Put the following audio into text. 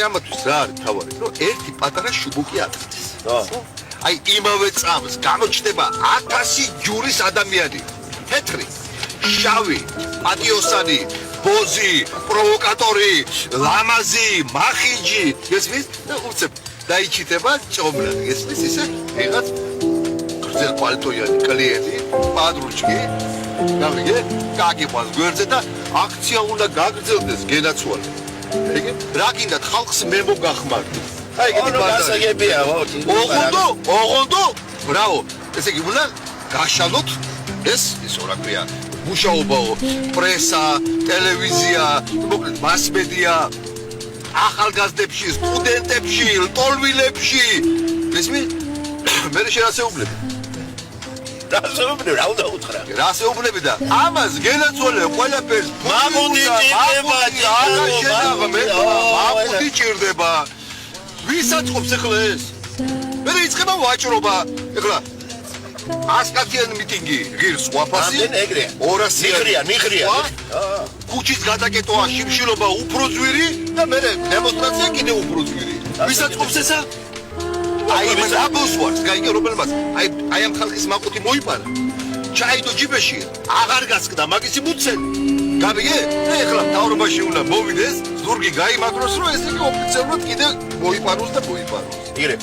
ამათვის რა არის თავარი, რომ ერთი პატარა შუბუკი აკეთეს. აი იმავე წამს გამოჩნდება 1000 ჯურის ადამიანი. თეთრი, შავი, პატიოსანი, ბოზი, პროვოკატორი, ლამაზი, მახინჯი, გესმის? და უცებ დაიჩიტება ჭომლა, გესმის ისე? ეხაც გრძელ პალტოიანი კლიენტი, პადრუჩკი, გამიგე? გაგიყვანს გვერდზე და აქცია უნდა გაგრძელდეს გენაცვალე. ეგე? რა გინდათ ხალხს მე მოგახმართ. აი ეგეთი ბაზარებია, ოღონდო, ბრავო. ესე იგი უნდა გაშალოთ ეს რა ქვია, მუშაობაო, პრესა, ტელევიზია, მოკლედ მასმედია, ახალგაზრდებში, სტუდენტებში, ლტოლვილებში. გესმის? მე შეასეუბნები. რა უნდა უთხრა? რასეუბნები და ამას გენაცვალე ყველაფერს მამონტი ჭირდება. ვისაც ყოფს ახლა ეს? მე იწყება ვაჭრობა. ახლა 100-კაციანი მიტინგი ღირს ვაფასი. 200 ნიხრია. ქუჩის გადაკეტვა, შიმშილობა უფრო ძვირი და მე დემონსტრაცია კიდევ უფრო ძვირი. ვისაც ყოფს ესა? აი მზაბოს ვარს, გაიგე რომელმაც. აი ამ ხალხის მაყუთი მოიპარა. ჩაიდო ჯიბეში, აღარ გასკდა მაგისი მუცელი. გამიგე? ეხლა მთავრობაში უნდა მოვიდეს, ზურგი გაიმაგროს, რომ ეს იგი ოფიციალურად კიდე მოიპაროს და მოიპაროს. იგრე.